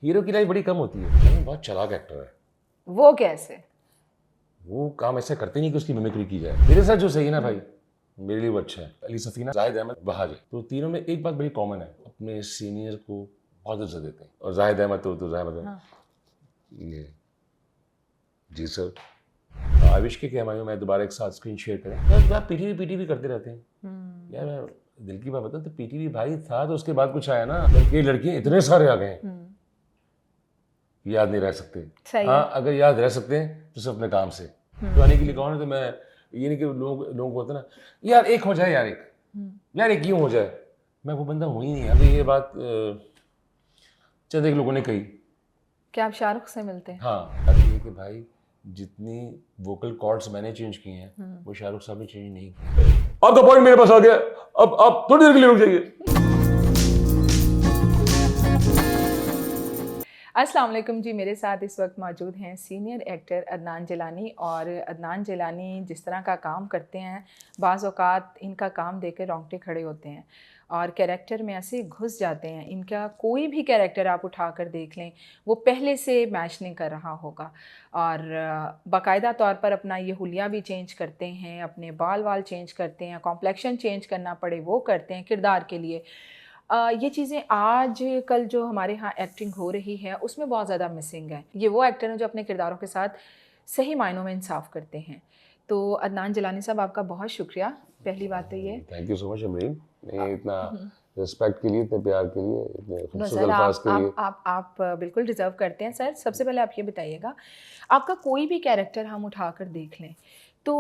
Hero की life बड़ी कम होती है। वो बहुत चालाक एक्टर है। वो कैसे? वो काम ऐसा करते नहीं कि उसकी मिमिक्री की जाए। मेरे साथ जो सही है ना भाई, मेरे लिए वो अच्छा है। अली सफीना, जाहिद अहमद, बहार, तो तीनों में एक बात बड़ी कॉमन है, अपने सीनियर को बहुत इज्जत देते हैं। और जाहिद अहमद तो जाहिद अहमद हाँ। ये जी सर, आविश के हमारे मैं दोबारा एक साथ स्क्रीन शेयर करें। यार आप पीटीवी करते रहते हैं यार। मैं दिल की बात बताऊं तो पीटीवी भाई था, तो उसके बाद कुछ आया ना, लड़के लड़कियां इतने सारे आ गए हैं, याद नहीं रह सकते। हाँ, अगर याद रह सकते हैं तो सिर्फ अपने काम से। तो आने के लिए कौन है, तो मैं ये नहीं कि लोगों को होता ना, यार एक हो जाए, यार एक यूं हो जाए, मैं वो बंदा हूँ ही नहीं। अभी ये बात चंद एक लोगों ने कही। क्या आप शाहरुख से मिलते हैं? हाँ, अभी ये कि भाई जितनी वोकल कॉर्ड्स मैंने चेंज की हैं वो शाहरुख साहब ने चेंज नहीं की। आपका पॉइंट मेरे पास आ गया, अब आप थोड़ी देर के लिए रुक जाइए। अस्सलाम वालेकुम जी। मेरे साथ इस वक्त मौजूद हैं सीनियर एक्टर अदनान जिलानी। और अदनान जिलानी जिस तरह का काम करते हैं, बाज़ औक़ात इनका काम देकर रोंगटे खड़े होते हैं और कैरेक्टर में ऐसे घुस जाते हैं। इनका कोई भी कैरेक्टर आप उठा कर देख लें, वो पहले से मैच नहीं कर रहा होगा। और बाकायदा तौर पर अपना ये हुलिया भी चेंज करते हैं, अपने बाल चेंज करते हैं, कॉम्प्लेक्शन चेंज करना पड़े वो करते हैं किरदार के लिए। ये चीज़ें आज कल जो हमारे यहाँ एक्टिंग हो रही है उसमें बहुत ज़्यादा मिसिंग है। ये वो एक्टर हैं जो अपने किरदारों के साथ सही मायनों में इंसाफ करते हैं। तो अदनान जिलानी साहब, आपका बहुत शुक्रिया। पहली बात तो ये, thank you so much Amreen, इतना रिस्पेक्ट के लिए, इतने प्यार के लिए, इतने खूबसूरत सर अल्फाज के लिए। आप बिल्कुल डिज़र्व करते हैं सर। सबसे पहले आप ये बताइएगा, आपका कोई भी कैरेक्टर हम उठा कर देख लें तो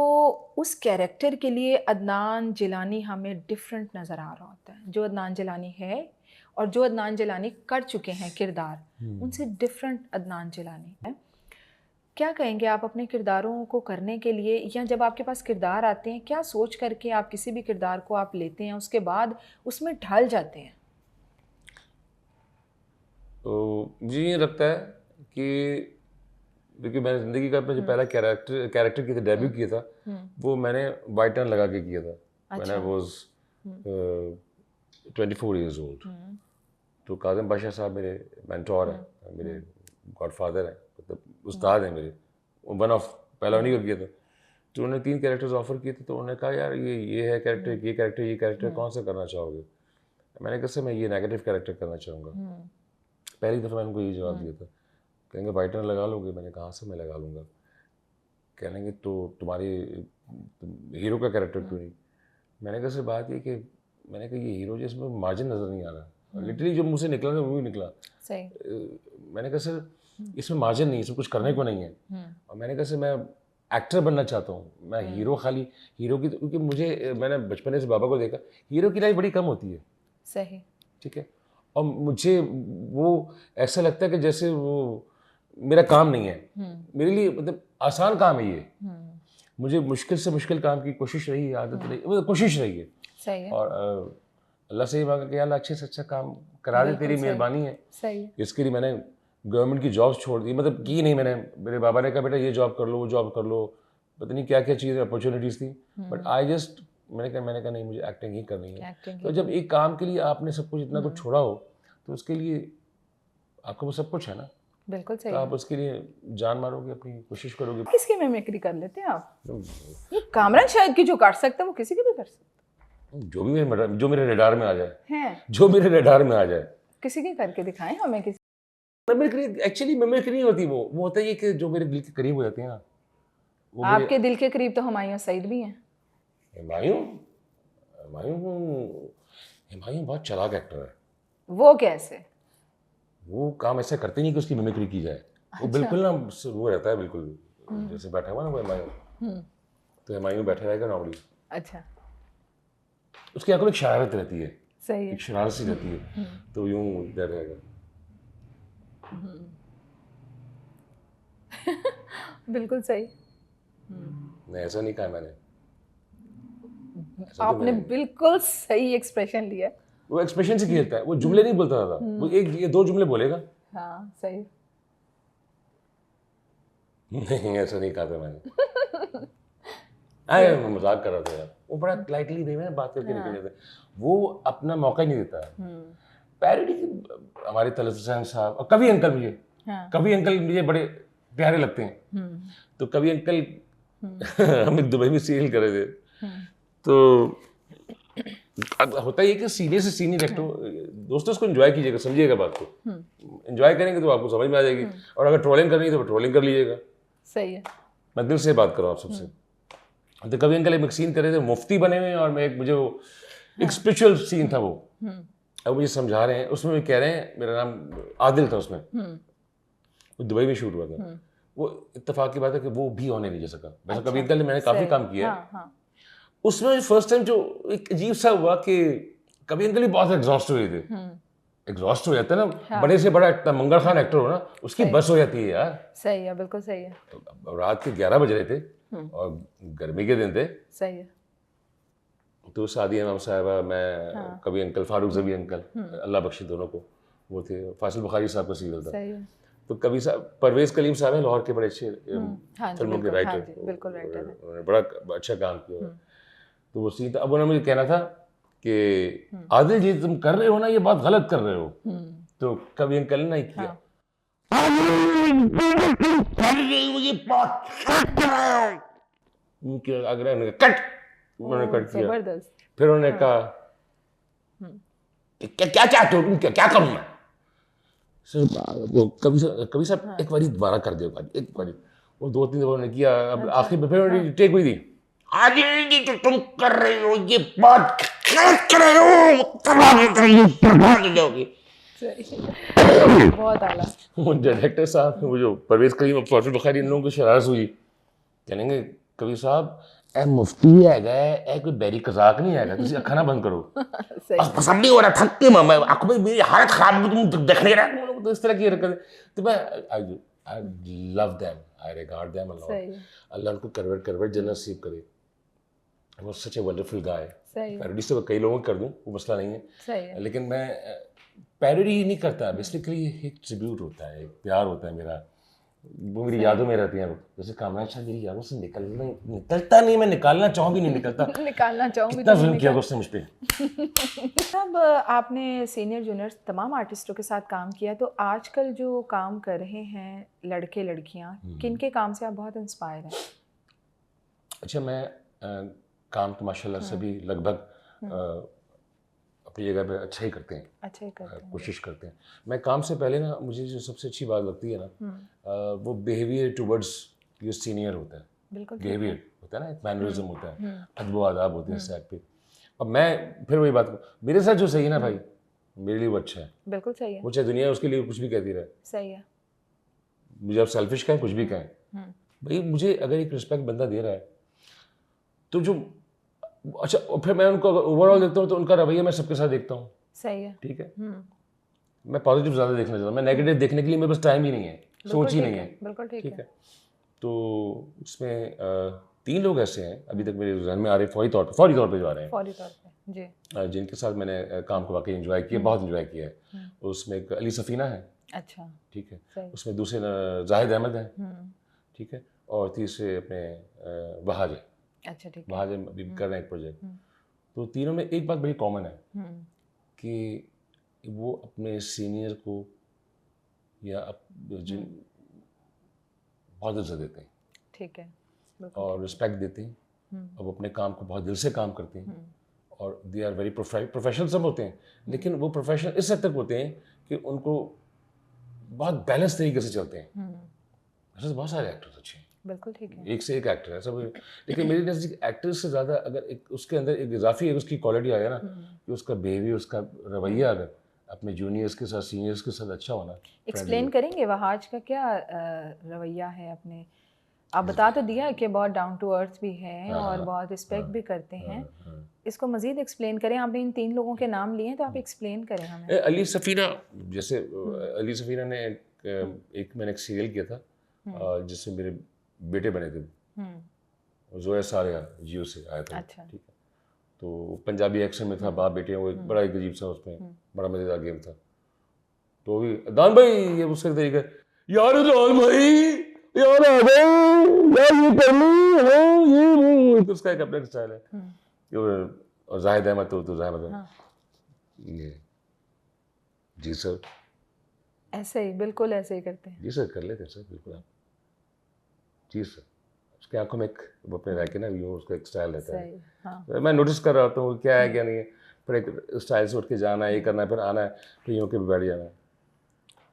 उस कैरेक्टर के लिए अदनान जिलानी हमें डिफरेंट नज़र आ रहा होता है। जो अदनान जिलानी है और जो अदनान जिलानी कर चुके हैं किरदार, उनसे डिफरेंट अदनान जिलानी है। क्या कहेंगे आप अपने किरदारों को करने के लिए, या जब आपके पास किरदार आते हैं क्या सोच करके आप किसी भी किरदार को आप लेते हैं, उसके बाद उसमें ढल जाते हैं? तो मुझे ये लगता है कि देखिए, मैंने ज़िंदगी का अपना जो पहला कैरेक्टर किया था, डेब्यू किया था, वो मैंने वाइट टर्न लगा के किया था when I was 24 years old. तो काज़िम पाशा साहब मेरे मेंटोर हैं, मेरे गॉडफादर हैं, मतलब उस्ताद हैं मेरे। वन ऑफ पहला उन्हीं को किया था। तो उन्होंने 3 कैरेक्टर्स ऑफर किए थे, तो उन्होंने कहा यार ये है कैरेक्टर, ये कैरेक्टर कौन सा करना चाहोगे? मैंने कहा सर मैं ये नेगेटिव कैरेक्टर करना चाहूँगा। पहली दफ़ा मैंने उनको ये जवाब दिया था। कहेंगे वाइट टर्न लगा लोगे? मैंने कहा सर मैं लगा लूँगा। कहेंगे तो तुम्हारे हीरो का कैरेक्टर क्यों नहीं? मैंने कहा सर बात ये कि मैंने कहा ये हीरो जिसमें मार्जिन नज़र नहीं आ रहा, लिटरली जो मुँह से निकला ना वो ही निकला। सही। मैंने कहा सर इसमें मार्जिन नहीं है, इसमें कुछ करने को नहीं है। और मैंने कहा सर मैं एक्टर बनना चाहता हूँ, मैं हीरो खाली हीरो की, क्योंकि मुझे मैंने बचपन से बाबा को देखा, हीरो की लाइफ बड़ी कम होती है। सही। ठीक है, और मुझे वो ऐसा लगता है कि जैसे वो मेरा काम नहीं है, मेरे लिए मतलब आसान काम है ये। मुझे मुश्किल से मुश्किल काम की कोशिश रही है, आदत रही, मतलब कोशिश रही है। सही है। और अल्लाह से ये मांगा कि अल्लाह अच्छे से अच्छा काम करा दे, तेरी मेहरबानी है। सही है। इसके लिए मैंने गवर्नमेंट की जॉब छोड़ दी, मतलब की नहीं मैंने। मेरे बाबा ने कहा बेटा ये जॉब कर लो, वो जॉब कर लो, पता नहीं क्या क्या चीज़ें अपॉर्चुनिटीज़ थी, बट मैंने कहा नहीं, मुझे एक्टिंग ही करनी है। तो जब एक काम के लिए आपने सब कुछ इतना कुछ छोड़ा हो तो उसके लिए आपको वो सब कुछ है ना, बिल्कुल सही तो है। आप उसके लिए जान मारोगे, अपनी कोशिश करोगे। किसकी मिमिक्री कर लेते हैं आप? ये कामरान शायद की जो कर सकता है वो किसी की भी कर सकता जो मेरे रडार में आ जाए, है। जो मेरे रडार में आ जाए। किसी की करके दिखाएं हमें। किसी मिमिक्री एक्चुअली मिमिक्री नहीं होती, वो होता है ये कि जो मेरे दिल के करीब हो जाते हैं ना, वो आपके दिल के करीब तो हुमायूं सईद भी हैं। हुमायूं हुमायूं बहुत चालाक एक्टर है। वो कैसे? वो काम ऐसा करते नहीं कि उसकी मिमिक्री की जाए। वो बिल्कुल ना वो रहता है, बिल्कुल जैसे बैठा हुआ ना वो हुमायूं, तो हुमायूं बैठा रहेगा नॉर्मली। अच्छा, उसकी आंखों में एक शरारत रहती है, सही है, एक शरारत सी रहती है, तो यूं डर रहेगा। बिल्कुल सही। नहीं ऐसा नहीं कहा मैंने, आपने बिल्कुल सही एक्सप्रेशन लिया। वो एक्सप्रेशन से खेलता है, वो जुमले नहीं बोलता था, वो एक ये 2 जुमले बोलेगा। हाँ सही। नहीं ऐसा नहीं कहा था मैंने। अरे मैं मजाक कर रहा था यार, वो बड़ा लाइटली वे में बात करके निकल जाता है, वो अपना मौका ही नहीं देता। पैरोडी हमारे तलत हुसैन साहब और कभी अंकल मुझे हाँ। कभी अंकल मुझे बड़े प्यारे लगते हैं। तो कभी अंकल हम एक दुबई में सीरियल कर रहे थे, तो अब होता है कि सीनियर से सीनियर एक्टर दोस्तों उसको एंजॉय कीजिएगा, समझिएगा बात को, एंजॉय करेंगे तो आपको समझ में आ जाएगी, और अगर ट्रोलिंग करनी है तो ट्रोलिंग कर लीजिएगा। सही है, मैं दिल से बात कर रहा हूँ आप सबसे। तो कभी अंकल एक सीन कर रहे थे, मुफ्ती बने हुए, और मैं मुझे वो एक स्पिरिचुअल सीन था वो, अब मुझे समझा रहे हैं, उसमें भी कह रहे हैं, मेरा नाम आदिल था उसमें, वो दुबई में शूट हुआ था। वो इत्तेफाक की बात है कि वो भी होने नहीं जा सका। वैसे कभी अंकल ने मैंने काफ़ी काम किया है, उसमें फर्स्ट टाइम जो एक अजीब सा हुआ कि कभी अंकल भी बहुत एग्जॉस्ट हुए थे। एग्जॉस्ट हो जाता है ना, बड़े से बड़ा एक्टर, मंगल खान एक्टर हो ना, उसकी बस हो जाती है यार। सही है, बिल्कुल सही है। तो रात के 11 बज रहे थे और गर्मी के दिन थे। सही है। तो सादिया इमाम साहिबा, मैं कभी अंकल, फारूक ज़बी अंकल, अल्लाह बख्शे दोनों को, वो थे, फासिल बुखारी साहब का सीरियल था। सही है। तो कभी साहब, परवेज़ कलीम साहब हैं लाहौर के बड़े अच्छे फिल्मों के राइटर, बिल्कुल राइटर है, उन्होंने बड़ा अच्छा काम किया। तो वो सीन था। अब उन्होंने मुझे कहना था कि आदिल जी तुम कर रहे हो ना, ये बात गलत कर रहे हो। तो कभी अंकल ने नहीं किया, कट, उन्होंने कट किया। जबरदस्त। फिर उन्होंने कहा क्या क्या चाहते हो तुम, क्या करूं मैं? वो कभी साहब एक बार दोबारा कर दो, एक बार। वो 2-3 दफा उन्होंने किया। अब आखिर में फिर उन्होंने टेक हुई थी, आदिल जी तो तुम कर रहे हो ये बात गलत कर रहे हो, बर्बाद हो जाओगी। बहुत आला। वो डायरेक्टर साहब, वो जो परवेज़ कलीम और फासिल बुखारी, इन लोगों को शरारत हुई, कहेंगे कभी साहब ए मुफ्ती हैगा, ए कोई बैरी कजाक नहीं हैगा, तुम अखा ना बंद करो। पसंद नहीं हो रहा, थक के मैं आंखों में मेरी हालत खराब है, तुम देख नहीं रहा। तो इस तरह की हरकत। तो मैं I love them, I regard them a lot. Allah उनको करवट जन्नत नसीब करे। वो सच ए वंडरफुल गाय। पैरोडी से कई लोगों को कर दूं, वो मसला नहीं है, लेकिन मैं पैरोडी नहीं करता। बेसिकली एक ट्रिब्यूट होता है, एक प्यार होता है मेरा, वो मेरी यादों में रहती है। जैसे कामरान शाह मेरी यादों से निकलता नहीं, मैं निकालना चाहूँ भी नहीं निकलता। निकालना चाहूँ भी कितना जुल्म किया उसने मुझ पे। अब आपने सीनियर जूनियर तमाम आर्टिस्टों के साथ काम किया, तो आजकल जो काम कर रहे हैं लड़के लड़कियाँ, किन के काम से आप बहुत इंस्पायर हैं? अच्छा, मैं काम तो माशाल्लाह सभी लगभग अपनी जगह पे अच्छा ही करते हैं, कोशिश करते हैं। मैं काम से पहले ना, मुझे जो सबसे अच्छी बात लगती है ना, वो बिहेवियर टुवर्ड्स जो सीनियर होता है। बिहेवियर होता है ना, एक मैनरिज्म होता है, अदब आदाब होते हैं सेट पे। अब मैं फिर वही बात, मेरे साथ जो सही है ना भाई, मेरे लिए वो अच्छा है। बिल्कुल सही है। वो चाहे दुनिया उसके लिए कुछ भी कहती रहे, सही है। मुझे आप सेल्फिश कहें, कुछ भी कहें, भाई मुझे अगर एक रिस्पेक्ट बंदा दे रहा है तो जो अच्छा, फिर मैं उनको ओवरऑल देखता हूँ तो उनका रवैया मैं सबके साथ देखता हूँ। सही है। ठीक है। मैं पॉजिटिव ज़्यादा देखना चाहता हूँ, मैं नेगेटिव देखने के लिए मेरे पास टाइम ही नहीं है, सोच ही नहीं है। बिल्कुल ठीक है। तो उसमें 3 लोग ऐसे हैं अभी तक मेरे जहन में आ रहे, फौरी तौर पे जो आ रहे हैं, फौरी तौर पे जी, जिनके साथ मैंने काम को वाकई एंजॉय किया, बहुत एंजॉय किया है। उसमें एक अली सफ़ीना है, अच्छा ठीक है, उसमें दूसरे जाहिद अहमद हैं, ठीक है, और तीसरे अपने वहाज है, अच्छा ठीक है, वहाज अभी कर रहे हैं एक प्रोजेक्ट। तो तीनों में एक बात बड़ी कॉमन है कि वो अपने सीनियर को या जिन बहुत इज्जत देते हैं, ठीक है, और रिस्पेक्ट देते हैं, और वो अपने काम को बहुत दिल से काम करते हैं, और दे आर वेरी प्रोफेशनल सब होते हैं, लेकिन वो प्रोफेशनल इस हद तक होते हैं कि उनको बहुत बैलेंस तरीके से चलते हैं। ऐसे बहुत सारे एक्टर्स अच्छे हैं, बिल्कुल ठीक है, एक से एक एक्टर है सब, लेकिन मेरी नज़र एक्टर से ज़्यादा अगर एक उसके अंदर एक इजाफी है उसकी क्वालिटी आ जाए ना, कि उसका बिहेवियर, उसका रवैया अगर अपने जूनियर्स के साथ, सीनियर्स के साथ अच्छा होना। एक्सप्लेन करेंगे वहाज का क्या रवैया है अपने? आप बता तो दिया कि बहुत डाउन टू अर्थ भी है और बहुत रिस्पेक्ट भी करते हैं, इसको मज़ीद एक्सप्लेन करें। आपने इन 3 लोगों के नाम लिए हैं तो आप एक्सप्लेन करें हमें। अली सफ़ीना, जैसे अली सफ़ीना ने मैंने एक सीरियल किया था जिसमें मेरे बेटे बने थे, जोया सारिया जियो से आया था, अच्छा ठीक है, तो पंजाबी एक्शन में था, बाप बेटे, वो एक बड़ा एक अजीब सा उसमें बड़ा मज़ेदार गेम था। तो भी अदान भाई ये उसका तरीका, यार अदान भाई यार आ गए यार, ये कर ली ये वो, तो उसका एक अपना स्टाइल है। और जाहिद अहमद तो जाहिद अहमद ये जी सर, ऐसे ही, बिल्कुल ऐसे ही करते हैं। जी सर, कर लेते हैं सर, बिल्कुल आप। जी सर, उसकी आंखों में एक वो अपने रह के ना यूँ उसका एक स्टाइल रहता है। सही, हाँ। तो मैं नोटिस कर रहा होता हूँ क्या है क्या नहीं है, फिर एक स्टाइल से उठ के जाना है, ये करना है, फिर आना है, फिर यूँ के भी बैठ जाना है।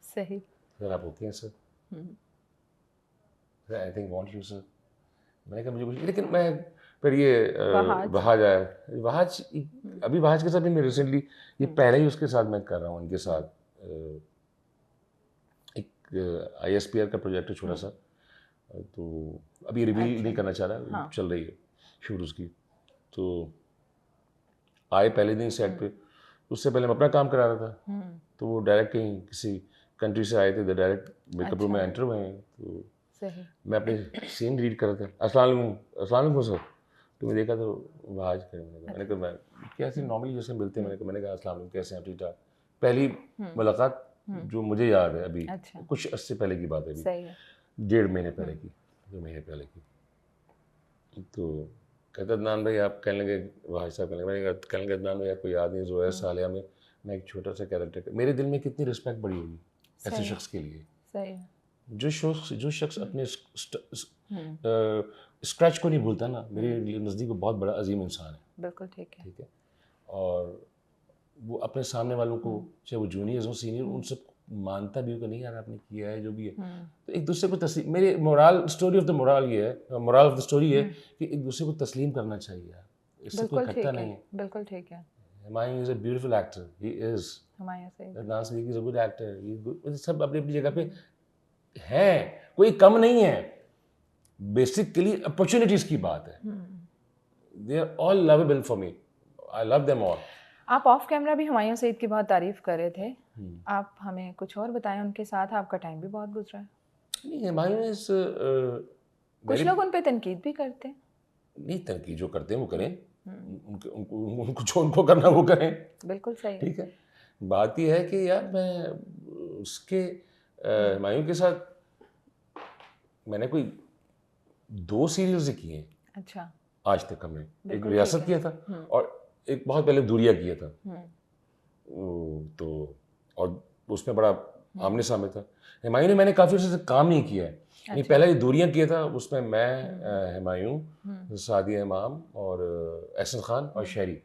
सही। सर आप ओके हैं sir? Sir I think want you sir. मैंने कहा मुझे कुछ, लेकिन मैं फिर ये वहाज। वहाज आया, वहाज अभी वहाज के साथ भी मैं रिसेंटली, ये पहले ही उसके साथ मैं कर रहा हूँ, उनके साथ एक ISPR का प्रोजेक्ट है छोटा सा, तो अभी रिवील नहीं करना चाह रहा, हाँ। चल रही है शूट उसकी। तो आए पहले दिन सेट पे, उससे पहले मैं अपना काम करा रहा था, तो वो डायरेक्ट कहीं किसी कंट्री से आए थे, तो डायरेक्ट मेकअप रूम में एंटर हुए हैं, तो सही। मैं अपने सीन रीड कर रहा था, अस्सलाम वालेकुम सर। तो मैं देखा तो वहाज कर, मैंने कहा मैं कैसे नॉर्मली जैसे मिलते हैं, मैंने कहा अस्सलाम वालेकुम, कैसे हैं, ठीक ठाक। पहली मुलाकात जो मुझे याद है अभी, अच्छा। कुछ अर्से पहले की बात है, अभी सही है। 1.5 महीने पहले की, 2 महीने पहले की। तो कहता अदनान भाई, आप कहने लगे, भाई साहब कहने लगे अदनान भाई आपको याद नहीं, ज़ोया सालिया में मैं एक छोटा सा कैरेक्टर, मेरे दिल में कितनी रिस्पेक्ट बढ़ी होगी ऐसे शख्स के लिए। सही है। जो शख्स अपने स्क्रैच को नहीं भूलता ना, मेरे नज़दीक वो बहुत बड़ा अजीम इंसान है। बिल्कुल ठीक है। ठीक है, और वो अपने सामने वालों को, चाहे वो जूनियर्स हो सीनियर, उन सब मानता भी हो कि नहीं यार आपने किया है जो भी है, तो एक दूसरे को तस्लीम, मेरे moral story of the moral ये है, मोरल ऑफ द स्टोरी है कि एक दूसरे को तस्लीम करना चाहिए यार, इससे कोई खट्टा नहीं है। बिल्कुल ठीक है। Humayun is a beautiful actor, he is, Humayun सही। Adnan Siddiqui is a good actor, he is good, सब अपनी अपनी जगह पे हैं, कोई कम नहीं है, बेसिकली अपॉर्चुनिटीज की बात है, they are all lovable for me, I love them all. आप ऑफ कैमरा भी हुमायूं सईद की बहुत तारीफ कर रहे थे, आप हमें कुछ और बताएं उनके साथ, आपका टाइम भी बहुत गुजरा है। नहीं, हुमायूं इज कुछ लोग उन पे तनकीद भी करते हैं। नहीं, तनकीद जो करते हैं वो करें, उनको जो उनको करना वो करें, बिल्कुल सही है। ठीक है। बात यह है कि यार मैं उसके हुमायूं के साथ मैंने कोई 2 सीरियल्स ही किए हैं अच्छा। आज तक हमने, एक बिल्कुल रियासत ठीक किया था और एक बहुत पहले दूरिया किया था, तो और उसमें बड़ा आमने सामने था। हुमायूं ने मैंने काफ़ी अर्से से काम नहीं किया है, ये पहला ये दूरियां किया था, उसमें मैं हुमायूं, सादिया इमाम और एहसन खान और शहरी,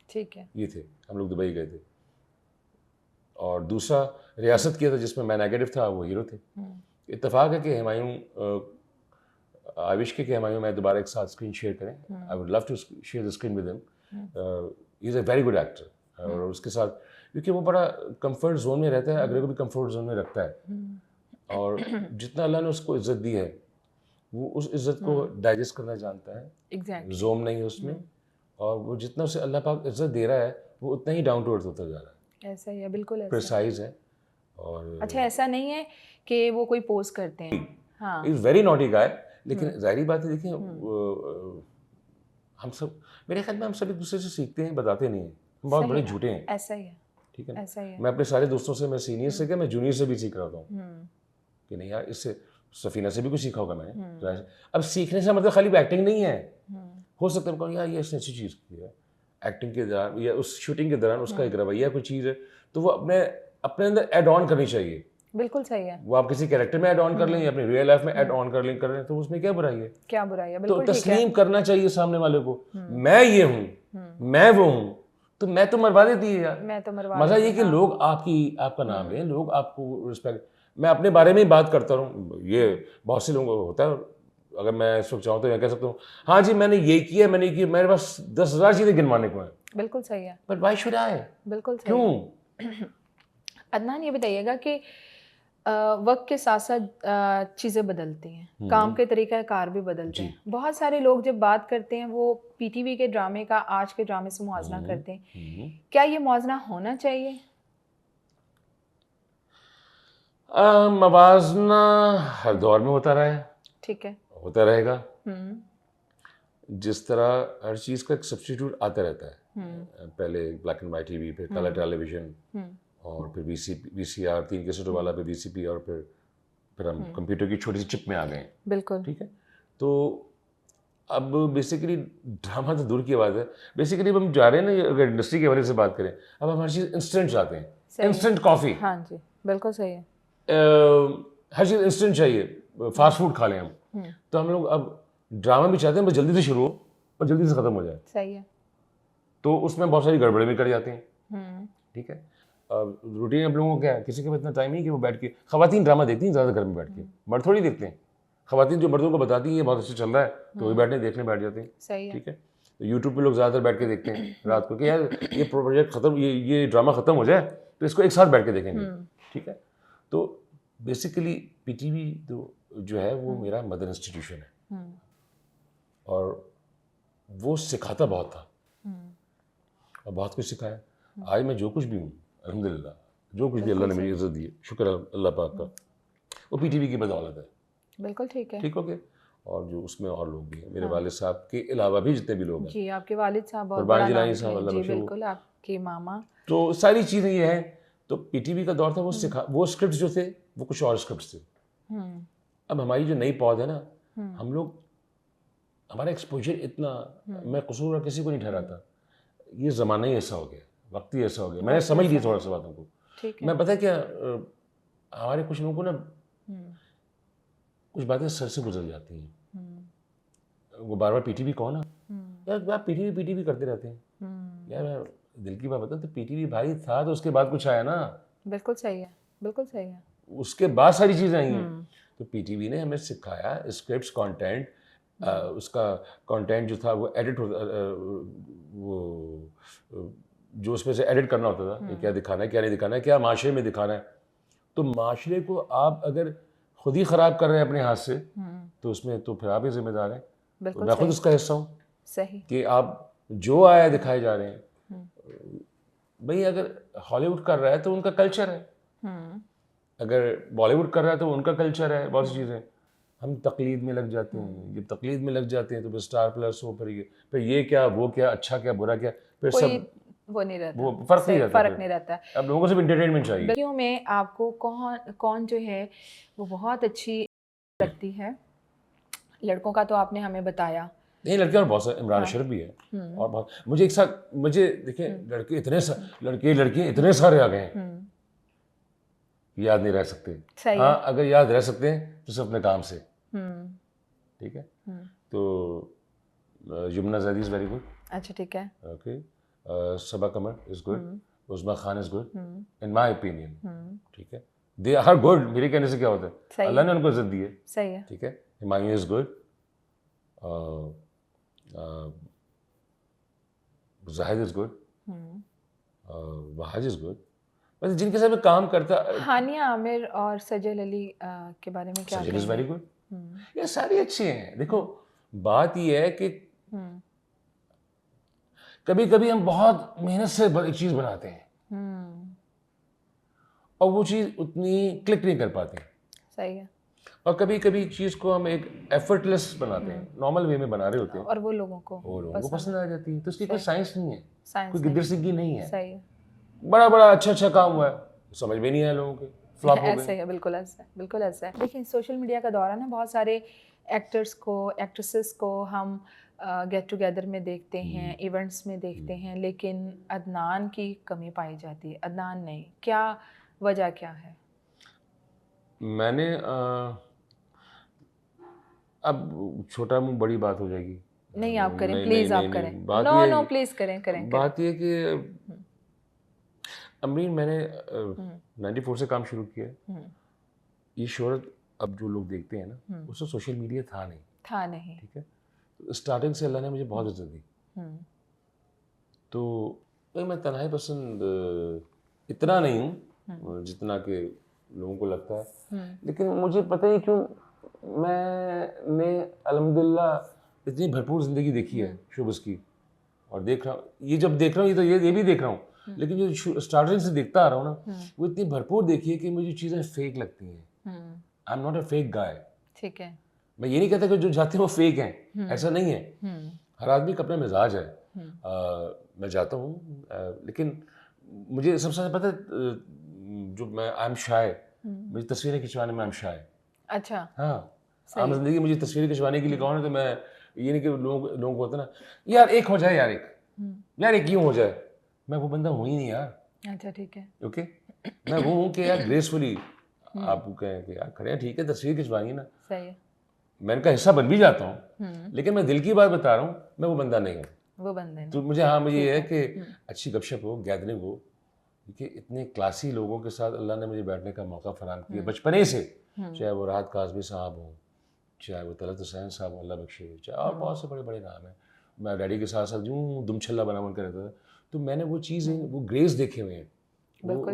ठीक है, ये थे, हम लोग दुबई गए थे। और दूसरा रियासत किया था जिसमें मैं नेगेटिव था, वो हीरो थे। इत्तेफाक है कि हुमायूं, आई विश के हुमायूं मैं दोबारा एक साथ स्क्रीन शेयर करें, I would love to share the screen with him, he is a very good actor, और उसके साथ क्योंकि वो बड़ा कंफर्ट जोन में रहता है, अगले को भी कंफर्ट जोन में रखता है, और जितना अल्लाह ने उसको इज्जत दी है वो उस इज्जत को डाइजेस्ट करना जानता है, एग्जैक्टली। जोम नहीं है उसमें, और वो जितना उसे अल्लाह पाक इज्जत दे रहा है वो उतना ही डाउन टू अर्थ होता जा रहा है, ऐसा ही है, बिल्कुल ऐसा। प्रिसाइज है। और अच्छा, ऐसा नहीं है कि वो कोई पोज करते हैं। हाँ, इज़ वेरी नॉटी गाय, लेकिन जाहिर बात है, देखिए हम सब, मेरे ख्याल में हम सब एक दूसरे से सीखते हैं, बताते नहीं हैं, हम बहुत बड़े झूठे हैं, ऐसा ही है, ठीक है ना। ऐसा ही है। मैं अपने सारे दोस्तों से, मैं सीनियर से क्या, मैं जूनियर से भी सीख रहा हूँ कि नहीं यार, इससे सफीना से भी कुछ सीखा होगा मैंने। अब सीखने से मतलब खाली एक्टिंग नहीं है, हो सकता है मैं कहूँ यार ये इसने अच्छी चीज़ की है एक्टिंग के दौरान या उस शूटिंग के दौरान, उसका एक रवैया कोई चीज़ है तो वो अपने अपने अंदर ऐड ऑन करनी चाहिए। बिल्कुल सही है। वो आप किसी कैरेक्टर में ऐड ऑन कर लें या अपनी रियल लाइफ में ऐड ऑन कर लें तो उसमें क्या बुराई है? क्या बुराई है, तो बिल्कुल ठीक है। तस्लीम करना चाहिए सामने वाले को, मैं ये हूँ, मैं वो हूँ, तो मैं तो मरवा देती है यार। मैं तो मरवा मजा देती ये कि हाँ। लोग आपका नाम लें, लोग आपको रिस्पेक्ट। मैं अपने बारे में ही बात करता रहूँ, ये बहुत से लोगों को होता है, अगर मैं इस वक्त चाहूँ तो मैं कह सकता हूँ हाँ जी मैंने ये किया, मैंने किया, मेरे पास 10,000 चीज़ें गिनवाने को हैं। बिल्कुल सही है, बट व्हाई शुड आई? बिल्कुल सही क्यों? अदनान ये बताइएगा कि वक्त के साथ साथ चीज़ें बदलती हैं, काम के तरीका कार भी बदलते हैं। बहुत सारे लोग जब बात करते हैं वो पीटीवी के ड्रामे का आज के ड्रामे से मुआवजना करते हैं, क्या ये मुआवजना होना चाहिए? मवाजना हर दौर में होता रहा है, ठीक है, होता रहेगा। जिस तरह हर चीज़ का एक सब्स्टिट्यूट आता रहता है, पहले ब्लैक एंड वाइट टीवी, फिर कलर टेलीविजन, और फिर VCR 3 कैसेटों वाला, फिर VCP, और फिर हम कंप्यूटर की छोटी सी चिप में आ गए। बिल्कुल ठीक है, तो अब बेसिकली ड्रामा तो दूर की बात है, बेसिकली हम जा रहे हैं ना, अगर इंडस्ट्री के हवाले से बात करें, अब हम हर चीज़ इंस्टेंट चाहते हैं। इंस्टेंट कॉफ़ी, हाँ जी, बिल्कुल सही है। हर चीज़ इंस्टेंट चाहिए, फास्ट फूड खा लें हम, तो हम लोग अब ड्रामा भी चाहते हैं बस जल्दी से शुरू हो और जल्दी से ख़त्म हो जाए, सही है। तो उसमें बहुत सारी गड़बड़े भी कर जाती हैं। ठीक है, रूटीन आप लोगों को क्या है, किसी के पास इतना टाइम नहीं कि वो बैठ के, ख़वातीन ड्रामा देखती हैं ज़्यादा घर में बैठ के, मर्द थोड़ी देखते हैं। ख़वातीन जो मर्दों को बताती हैं ये बहुत अच्छा चल रहा है तो वही बैठने देखने बैठ जाते हैं। सही है। ठीक है, तो यूट्यूब पे लोग ज़्यादातर बैठ के देखते हैं रात को कि यार ये प्रोजेक्ट ख़त्म, ये ड्रामा ख़त्म हो जाए तो इसको एक साथ बैठ के देखेंगे। ठीक है, तो बेसिकली पीटीवी तो जो है वो मेरा मदर इंस्टीट्यूशन है और वो सिखाता बहुत था और बहुत कुछ सिखाया। आज मैं जो कुछ भी हूँ अल्हम्दुलिल्लाह, जो कुछ भी अल्लाह ने मुझे इज़्ज़त दी है, शुक्र है अल्लाह पाक का, वो पीटीवी की बदौलत है। बिल्कुल ठीक है। ठीक हो गया, और जो उसमें और लोग भी हैं, मेरे वालिद साहब के अलावा भी जितने भी लोग हैं, जी, आपके वालिद साहब बहुत कुर्बान बड़ा जिलानी नाम साहब है। अल्लाह जी बख्शे वो, बिल्कुल, आपकी मामा। तो सारी चीज़ें ये हैं। तो पीटीवी का दौर था, वो वो स्क्रिप्ट जो थे वो कुछ और स्क्रिप्ट थे। अब हमारी जो नई पौध है ना, हम लोग, हमारा एक्सपोजर इतना, मैं कसूर किसी को नहीं ठहराता, ये ज़माना ही ऐसा हो गया, वक्त ही ऐसा हो गया, मैंने समझ लिया थोड़ा सा बातों को। ठीक है। मैं पता है क्या, हमारे कुछ लोगों को ना कुछ बातें सर से गुजर जाती हैं, वो बार बार पीटीवी कौन है यार, आप पीटीवी करते रहते हैं यार। मैं दिल की बात बताऊं तो पीटीवी भाई था तो उसके बाद कुछ आया ना। बिल्कुल सही है, बिल्कुल सही है। उसके बाद सारी चीज़ें आई हैं। तो पीटीवी ने हमें सिखाया स्क्रिप्ट्स, कंटेंट, उसका कंटेंट जो था वो एडिट होता, वो जो उसमें से एडिट करना होता था, ये क्या दिखाना है क्या नहीं दिखाना है, क्या माशरे में दिखाना है। तो माशरे को आप अगर खुद ही ख़राब कर रहे हैं अपने हाथ से, तो उसमें तो फिर आप ही जिम्मेदार हैं। तो मैं खुद उसका हिस्सा हूँ। सही कि आप जो आया दिखाए जा रहे हैं। भाई अगर हॉलीवुड कर रहा है तो उनका कल्चर है, अगर बॉलीवुड कर रहा है तो उनका कल्चर है, बहुत सी चीज़ें। हम तकलीद में लग जाते हैं, जब तकलीद में लग जाते हैं तो फिर स्टार प्लस हो, फिर ये क्या वो क्या, अच्छा क्या बुरा क्या, फिर सब वो नहीं रहता, वो फ़र्क नहीं रहता, फ़र्क नहीं रहता। अब लोगों को सिर्फ इंटरटेनमेंट चाहिए। लड़कियों में आपको कौन जो है वो बहुत अच्छी लगती है? लड़कों का तो आपने हमें बताया। नहीं, लड़के और बहुत सारे, इमरान अशरफ भी है और बहुत, मुझे एक साथ, मुझे देखिए लड़के इतने सारे आ गए हैं, याद नहीं रह सकते। हाँ, अगर याद रह सकते हैं तो सिर्फ अपने काम से। ठीक है, तो Yumna Zaidi is very good. अच्छा, ठीक है। Okay, Saba Qamar is good, Usma Khan is good in my opinion. ठीक है, दे आर गुड, मेरे कहने से क्या होता है, अल्लाह ने उनको इज्जत दी है। सही है। ठीक है, Humayun is good, Zahid is good, Wahaj is good. बस जिनके साथ मैं काम करता, हानिया आमिर और सजल अली के बारे में क्या? सजल इज़ वेरी गुड, ये सारे अच्छे हैं। देखो बात ये है कि कभी कभी हम बहुत मेहनत से एक चीज़ बनाते हैं और वो चीज़ उतनी क्लिक नहीं कर पाते। सही है। और कभी कभी चीज़ को हम एक एफर्टलेस बनाते हैं, नॉर्मल वे में बना रहे होते हैं, और वो लोगों को पसंद आ जाती है। तो इसकी कोई साइंस नहीं है, कोई गिद्दर सिंगी नहीं है। सही है। बड़ा अच्छा काम हुआ है, समझ में नहीं आया लोगों के, फ्लॉप हो गए। ऐसा है, बिल्कुल ऐसा है, बिल्कुल ऐसा है। देखिए सोशल मीडिया का दौर है ना, बहुत सारे एक्टर्स को, एक्ट्रेसेस को हम गेट टुगेदर में देखते हैं, इवेंट्स में देखते हैं, लेकिन अदनान की कमी पाई जाती है। अदनान नहीं, क्या वजह क्या है? मैंने अब छोटा मुंह बड़ी बात हो जाएगी। नहीं आप करें, प्लीज़ आप करें। नो प्लीज़ करें। बात ये कि अमरीन, मैंने 94 से काम शुरू किया। ये शोहरत अब जो लोग देखते हैं ना, उससे सोशल मीडिया था नहीं। ठीक है, तो स्टार्टिंग से अल्लाह ने मुझे बहुत इज्जत दी। तो मैं तन्हाई पसंद इतना नहीं हूँ जितना कि लोगों को लगता है, लेकिन मुझे पता ही क्यों, मैंने अल्हम्दुलिल्लाह इतनी भरपूर ज़िंदगी देखी है शोबस की, और देख रहा हूँ, ये जब देख रहा हूँ, ये तो ये भी देख रहा हूँ, लेकिन जो स्टार्टिंग से देखता आ रहा हूँ ना, वो इतनी भरपूर देखी है कि मुझे चीज़ें फेक लगती हैं। I am not a fake guy. ठीक है, मैं ये नहीं कहता कि जो जाते हैं वो फेक हैं, ऐसा नहीं है। हर आदमी का अपना मिजाज है। मैं जाता हूँ, लेकिन मुझे सबसे पता है, जो मैं आई एम शाय, मुझे तस्वीरें खिंचवाने में आई एम शाय। अच्छा, हाँ, आम जिंदगी मुझे तस्वीरें खिंचवाने के लिए कौन है, तो मैं ये नहीं कि लोगों को होता ना, यार एक हो जाए, यार एक यूं हो जाए, मैं वो बंदा हूँ ही नहीं यार। अच्छा ठीक है। ओके, मैं वो हूँ कि यार ग्रेसफुली आप कहें कि यार खड़े हैं, ठीक है, तस्वीर खिंचवाएंगे ना, सही है। मैं इनका हिस्सा बन भी जाता हूँ, लेकिन मैं दिल की बात बता रहा हूँ, मैं वो बंदा नहीं हूँ। वो बंदे तो ने मुझे ये है कि अच्छी गपशप हो, गैदरिंग हो, क्योंकि इतने क्लासी लोगों के साथ अल्लाह ने मुझे बैठने का मौका फराहम किया बचपने से, चाहे वो राहत काज़मी साहब हो, चाहे वो तलत हुसैन साहब हो, अल्लाह बख्शे, चाहे और बहुत से बड़े बड़े नाम हैं। मैं डैडी के साथ साथ यूँ दुमछल्ला बना बन कर रहता था, तो मैंने वो चीज़ें, वो ग्रेस देखे हुए हैं,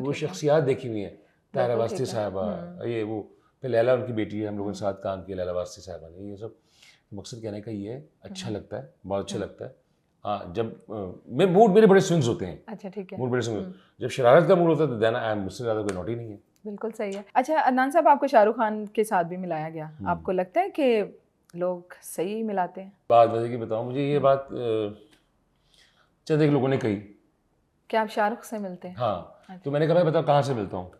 वो शख्सियात देखी हुई हैं। तारा वास्ती साहबा, ये वो, फिर लैला उनकी बेटी है, हम लोगों के साथ काम किया, लैला वास्ती साहबा ने, ये सब। मकसद कहने का ये है, अच्छा लगता है, बहुत अच्छा लगता है। हाँ, जब मैं मूड, मेरे बड़े स्विंग्स होते हैं। अच्छा ठीक है। मूड बड़े स्विंग, जब शरारत का मूड होता है तो देना आई, मुझसे ज़्यादा कोई नॉटी नहीं है। बिल्कुल सही है। अच्छा अदनान साहब, आपको शाहरुख खान के साथ भी मिलाया गया, आपको लगता है कि लोग सही मिलाते हैं? बात वजह की बताऊँ, मुझे ये बात चंद एक लोगों ने कही। क्या आप शाहरुख से मिलते हैं? हाँ, तो मैंने कहा भाई बताओ कहाँ से मिलता हूँ,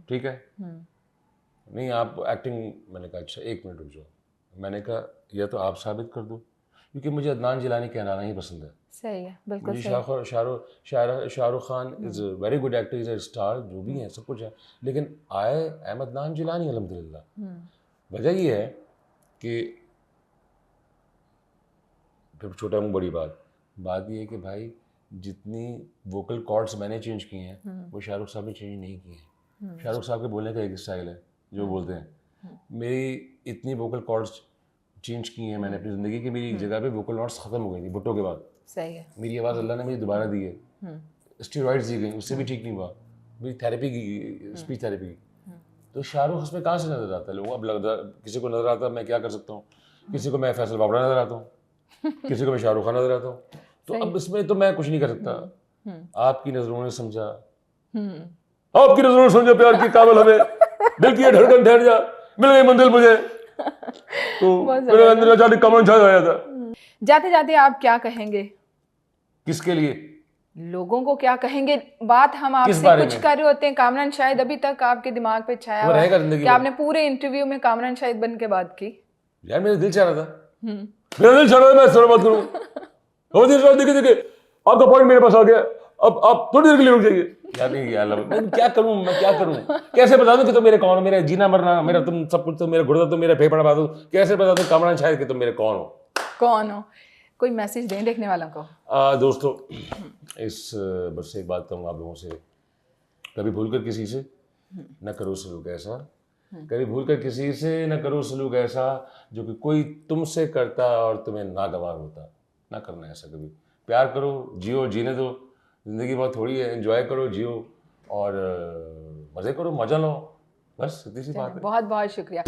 ठीक है, नहीं आप एक्टिंग, मैंने कहा अच्छा एक मिनट रुक जाओ, मैंने कहा या तो आप साबित कर दो, क्योंकि मुझे अदनान जिलानी कहलाना ही पसंद है। सही है, बिल्कुल मुझे सही। Shahrukh Khan is a very good actor, is a star, जो भी है सब कुछ है, लेकिन आई एम अदनान जिलानी अल्हम्दुलिल्लाह। वजह ये है कि फिर छोटा मुँह बड़ी बात ये है कि भाई जितनी वोकल कॉर्ड्स मैंने चेंज किए हैं वो शाहरुख साहब ने चेंज नहीं किए हैं। शाहरुख साहब के बोलने का एक स्टाइल है जो बोलते हैं, मेरी इतनी वोकल कॉर्ड्स चेंज की हैं मैंने अपनी ज़िंदगी की, मेरी जगह पे वोकल नॉट्स ख़त्म हो गई थी भुट्टो के बाद। सही है। मेरी आवाज़ अल्लाह ने मुझे दोबारा दी है, स्टेरॉइड्स दी गई, उससे भी ठीक नहीं हुआ, मेरी थेरेपी की, स्पीच थेरेपी की। तो शाहरुख उसमें कहाँ से नज़र आता है लोगों को? अब किसी को नज़र आता है मैं क्या कर सकता हूँ, किसी को मैं फैसल बाबरा नज़र आता हूँ, किसी को मैं शाहरुख खान नज़र आता हूँ, तो अब इसमें तो मैं कुछ नहीं कर सकता। आपकी नज़रों ने समझा, आपकी नज़रों ने समझा प्यार की काबिल हमें, दिल की ये धड़कन ठहर जा, मिल गई मंजिल मुझे, तो मेरे अंदर अचानक कमर छा आया था। जाते जाते आप क्या कहेंगे? किसके लिए? लोगों को क्या कहेंगे? बात हम आपसे कुछ कर रहे होते हैं, कामरान शाहिद अभी तक आपके दिमाग पे छाया हुआ है कि आपने पूरे इंटरव्यू में कामरान शाहिद बन के बात की। यार मेरा दिल चाह रहा था, मेरा दिल चाह रहा था मैं इस तरह बात करूं। देखिए आपका पॉइंट मेरे पास आ गया, अब आप थोड़ी देर के लिए रुक जाइए। यार नहीं यार, मैं क्या करूं, कैसे बता दूं कि तुम मेरे कौन हो, मेरा जीना मरना, मेरा तुम सब कुछ, तो मेरा गुर्दा, तुम मेरा फेफड़ा बता दो, कैसे बता दूं कामरान शाहिद कि तुम मेरे कौन हो? कोई मैसेज दें देखने वालों को? दोस्तों, इस बस एक बात कहूँगा आप लोगों से, कभी भूलकर किसी से न करो सलूक ऐसा, कभी भूलकर किसी से न करो सलूक ऐसा जो कि कोई तुमसे करता और तुम्हें नागवार होता। ना करना ऐसा कभी। प्यार करो, जियो, जीने दो, ज़िंदगी बहुत थोड़ी है, एंजॉय करो, जियो और मज़े करो, मजा लो, बस इतनी सी बात है। बहुत बहुत शुक्रिया।